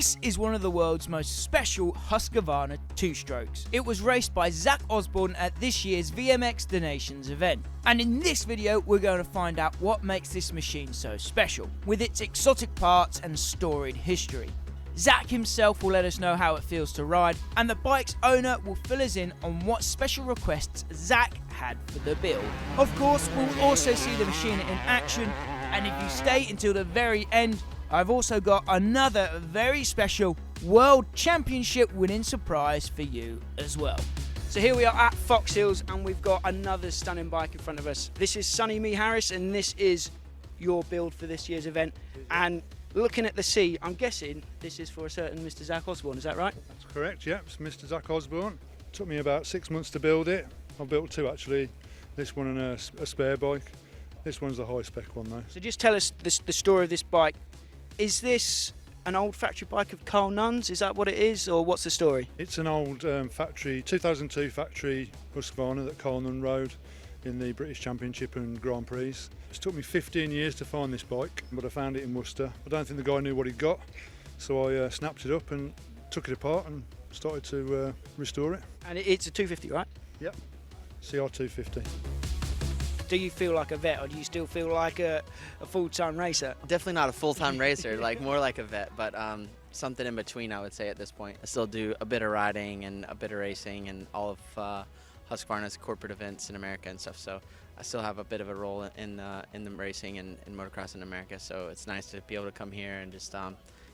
This is one of the world's most special Husqvarna two-strokes. It was raced by Zach Osborne at this year's VMXDN event. And in this video, we're going to find out what makes this machine so special, with its exotic parts and storied history. Zach himself will let us know how it feels to ride, and the bike's owner will fill us in on what special requests Zach had for the build. Of course, we'll also see the machine in action, and if you stay until the very end, I've also got another very special World Championship winning surprise for you as well. So here we are at Foxhills, and we've got another stunning bike in front of us. This is Sunny Me Harris, and this is your build for this year's event. And looking at the C, I'm guessing this is for a certain Mr. Zach Osborne, is that right? That's correct, yep, it's Mr. Zach Osborne. Took me about 6 months to build it. I built two actually, this one and a spare bike. This one's the high spec one though. So just tell us the story of this bike. Is this an old factory bike of Carl Nunn's? Is that what it is, or what's the story? It's an old factory, 2002 factory Husqvarna that Carl Nunn rode in the British Championship and Grand Prix. It's took me 15 years to find this bike, but I found it in Worcester. I don't think the guy knew what he'd got, so I snapped it up and took it apart and started to restore it. And it's a 250, right? Yep, CR250. Do you feel like a vet, or do you still feel like a full-time racer? Definitely not a full-time racer, like more like a vet, but something in between, I would say, at this point. I still do a bit of riding and a bit of racing and all of Husqvarna's corporate events in America and stuff, so I still have a bit of a role in the racing and motocross in America, so it's nice to be able to come here and just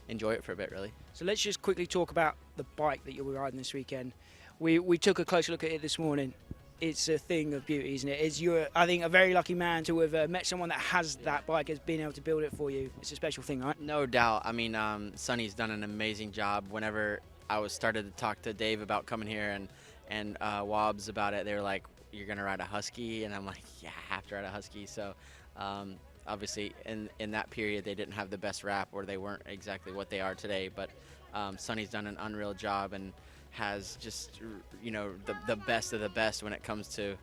enjoy it for a bit, really. So let's just quickly talk about the bike that you'll be riding this weekend. We took a closer look at it this morning. It's a thing of beauty, isn't it? You're, I think, a very lucky man to have met someone that has that bike, has been able to build it for you. It's a special thing, right? No doubt. I mean, Sonny's done an amazing job. Whenever I started to talk to Dave about coming here and Wobbs about it, they were like, "You're gonna ride a Husky?" And I'm like, "Yeah, I have to ride a Husky." So obviously in that period they didn't have the best wrap, or they weren't exactly what they are today, but Sonny's done an unreal job and has just, you know, the best of the best when it comes to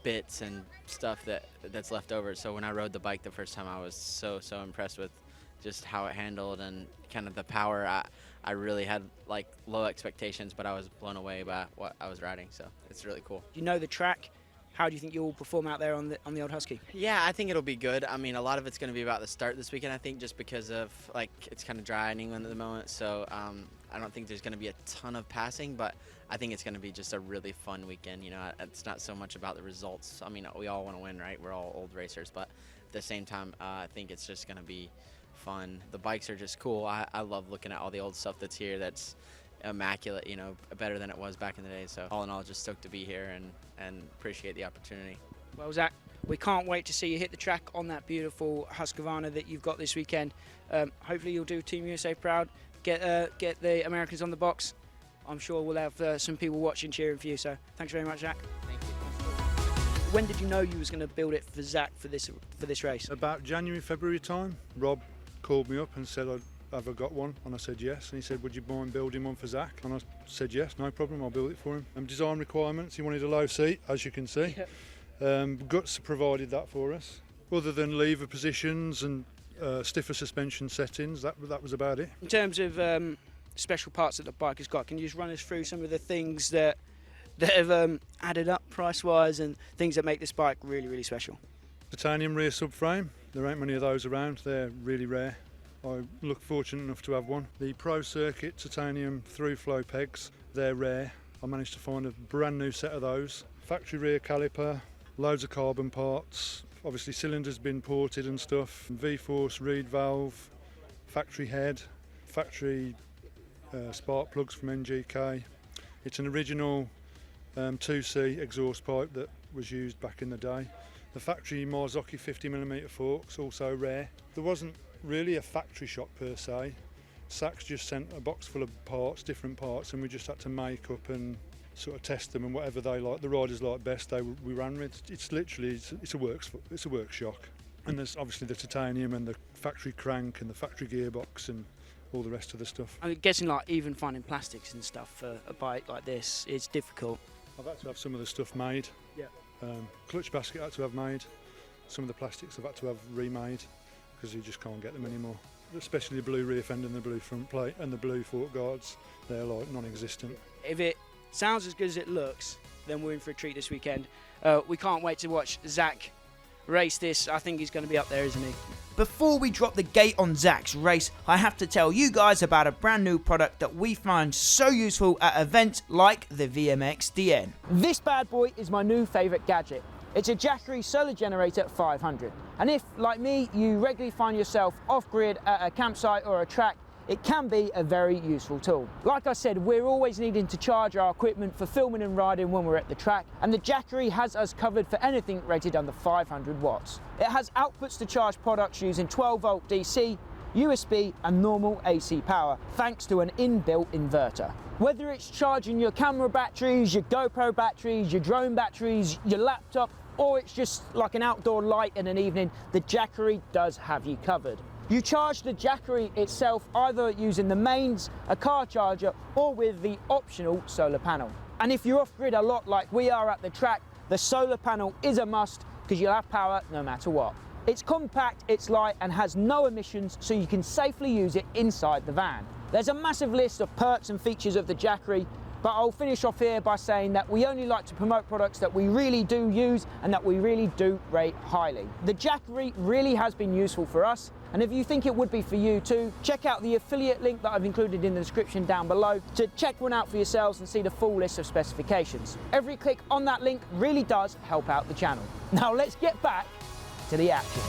bits and stuff that's left over. So when I rode the bike the first time, I was so impressed with just how it handled and kind of the power. I really had like low expectations, but I was blown away by what I was riding, so it's really cool. You know the track. How do you think you'll perform out there on the old Husky? Yeah, I think it'll be good. I mean, a lot of it's going to be about the start this weekend, I think, just because of, like, it's kind of dry in England at the moment, so I don't think there's going to be a ton of passing, but I think it's going to be just a really fun weekend. You know, it's not so much about the results. I mean, we all want to win, right? We're all old racers, but at the same time, I think it's just going to be fun. The bikes are just cool. I love looking at all the old stuff that's here that's immaculate, you know, better than it was back in the day. So all in all, just stoked to be here and appreciate the opportunity. Well, Zach, we can't wait to see you hit the track on that beautiful Husqvarna that you've got this weekend. Hopefully you'll do Team USA proud, get the Americans on the box. I'm sure we'll have some people watching cheering for you, so thanks very much, Zach. Thank you. When did you know you was going to build it for Zach for this race? About January, February time, Rob called me up and said, "Have I got one?" And I said yes. And he said, "Would you mind building one for Zach?" And I said yes, no problem, I'll build it for him. Design requirements, he wanted a low seat, as you can see. Guts provided that for us. Other than lever positions and stiffer suspension settings, that was about it. In terms of special parts that the bike has got, can you just run us through some of the things that have added up price-wise and things that make this bike really, really special? Titanium rear subframe, there ain't many of those around, they're really rare. I look fortunate enough to have one. The Pro Circuit titanium through flow pegs, they're rare. I managed to find a brand new set of those. Factory rear caliper, loads of carbon parts, obviously cylinders been ported and stuff, V-force reed valve, factory head, factory spark plugs from NGK. It's an original 2C exhaust pipe that was used back in the day. The factory Marzocchi 50mm forks, also rare. There wasn't really a factory shop per se. Saks just sent a box full of parts, different parts, and we just had to make up and sort of test them, and whatever they like, the riders like best, we ran with. It's literally it's a workshop, and there's obviously the titanium and the factory crank and the factory gearbox and all the rest of the stuff. I'm guessing like even finding plastics and stuff for a bike like this is difficult. I've had to have some of the stuff made. Yeah. Clutch basket I had to have made. Some of the plastics I've had to have remade because you just can't get them anymore. especially the blue rear fender and the blue front plate and the blue fork guards, they're like non-existent. If it sounds as good as it looks, then we're in for a treat this weekend. We can't wait to watch Zach race this. I think he's going to be up there, isn't he? Before we drop the gate on Zach's race, I have to tell you guys about a brand new product that we find so useful at events like the VMXDN. This bad boy is my new favourite gadget. It's a Jackery solar generator 500. And if, like me, you regularly find yourself off-grid at a campsite or a track, it can be a very useful tool. Like I said, we're always needing to charge our equipment for filming and riding when we're at the track, and the Jackery has us covered for anything rated under 500 watts. It has outputs to charge products using 12-volt DC, USB and normal AC power, thanks to an inbuilt inverter. Whether it's charging your camera batteries, your GoPro batteries, your drone batteries, your laptop, or it's just like an outdoor light in an evening, the Jackery does have you covered. You charge the Jackery itself either using the mains, a car charger, or with the optional solar panel. And if you're off-grid a lot like we are at the track, the solar panel is a must because you'll have power no matter what. It's compact, it's light and has no emissions, so you can safely use it inside the van. There's a massive list of perks and features of the Jackery, but I'll finish off here by saying that we only like to promote products that we really do use and that we really do rate highly. The Jackery really has been useful for us, and if you think it would be for you too, check out the affiliate link that I've included in the description down below to check one out for yourselves and see the full list of specifications. Every click on that link really does help out the channel. Now let's get back to the action.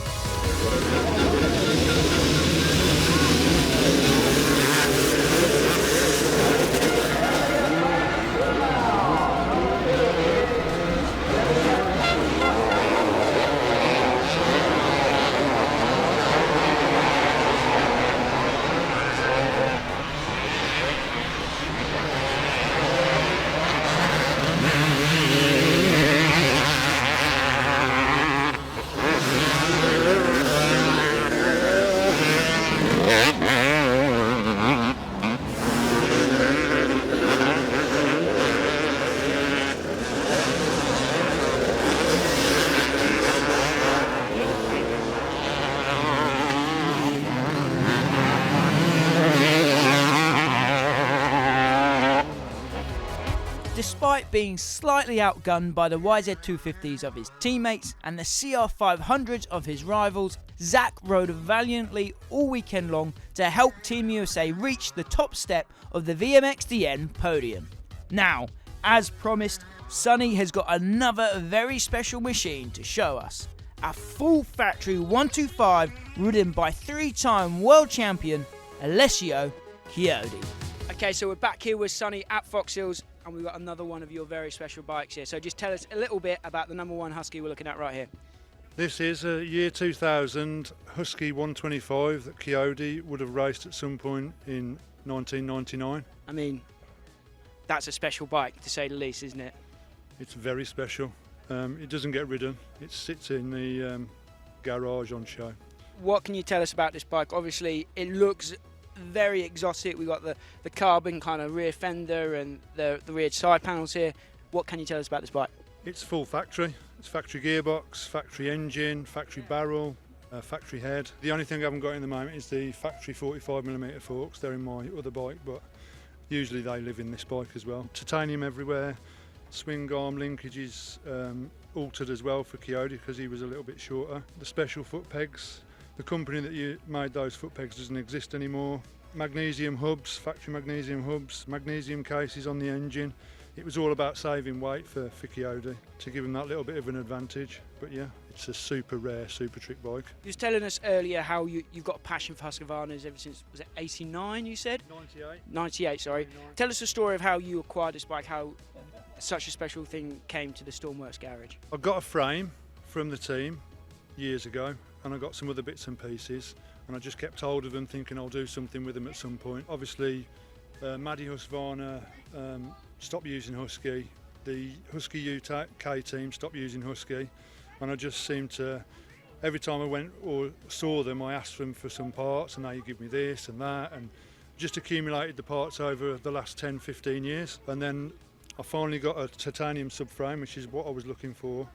Despite being slightly outgunned by the YZ250s of his teammates and the CR500s of his rivals, Zach rode valiantly all weekend long to help Team USA reach the top step of the VMXDN podium. Now, as promised, Sonny has got another very special machine to show us. A full factory 125 ridden by three-time world champion Alessio Chiodi. Okay, so we're back here with Sonny at Foxhills, and we've got another one of your very special bikes here. So just tell us a little bit about the number one Husky we're looking at right here. This is a year 2000 Husky 125 that Chiodi would have raced at some point in 1999. I mean, that's a special bike to say the least, isn't it? It's very special. It doesn't get ridden. It sits in the garage on show. What can you tell us about this bike? Obviously, it looks very exotic. We've got the carbon kind of rear fender and the rear side panels here. What can you tell us about this bike? It's full factory. It's factory gearbox, factory engine, factory barrel, factory head. The only thing I haven't got in the moment is the factory 45mm forks. They're in my other bike, but usually they live in this bike as well. Titanium everywhere, swing arm linkages altered as well for Chiodi because he was a little bit shorter. The special foot pegs. The company that made those foot pegs doesn't exist anymore. Magnesium hubs, factory magnesium hubs, magnesium cases on the engine. It was all about saving weight for Chiodi to give him that little bit of an advantage. But yeah, it's a super rare, super trick bike. You was telling us earlier how you've got a passion for Husqvarnas ever since, was it 89 you said? 98. 98, sorry. 89. Tell us the story of how you acquired this bike, how such a special thing came to the Stormworks garage. I got a frame from the team years ago, and I got some other bits and pieces, and I just kept hold of them thinking I'll do something with them at some point. Obviously, Maddie Husqvarna stopped using Husky, the Husky UK team stopped using Husky, and I just seemed to, every time I went or saw them, I asked them for some parts, and now you give me this and that, and just accumulated the parts over the last 10-15 years. And then I finally got a titanium subframe, which is what I was looking for,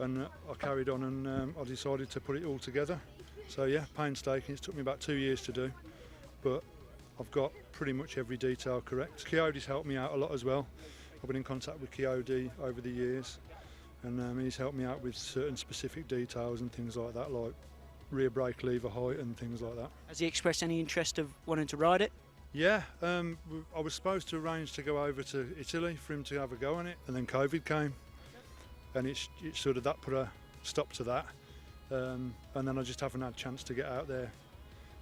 and I carried on, and I decided to put it all together. So yeah, painstaking. It's took me about 2 years to do, but I've got pretty much every detail correct. Chiodi's helped me out a lot as well. I've been in contact with Chiodi over the years, and he's helped me out with certain specific details and things like that, like rear brake lever height and things like that. Has he expressed any interest of wanting to ride it? Yeah, I was supposed to arrange to go over to Italy for him to have a go on it, and then COVID came, and it sort of that put a stop to that, and then I just haven't had a chance to get out there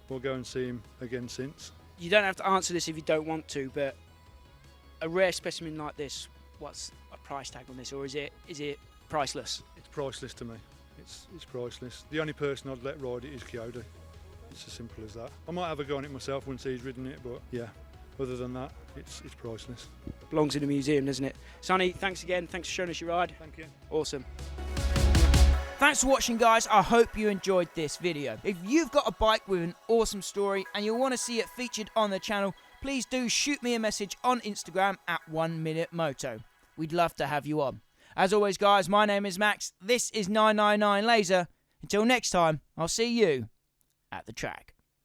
or go and see him again since. You don't have to answer this if you don't want to, but a rare specimen like this, what's a price tag on this, or is it priceless? It's priceless to me. It's priceless. The only person I'd let ride it is Chiodi. It's as simple as that. I might have a go on it myself once he's ridden it, but yeah, other than that, it's priceless. Belongs in a museum, doesn't it? Sonny, thanks again. Thanks for showing us your ride. Thank you. Awesome. Thanks for watching, guys. I hope you enjoyed this video. If you've got a bike with an awesome story and you want to see it featured on the channel, please do shoot me a message on Instagram at 1MinuteMoto. We'd love to have you on. As always, guys, my name is Max. This is 999 Laser. Until next time, I'll see you at the track.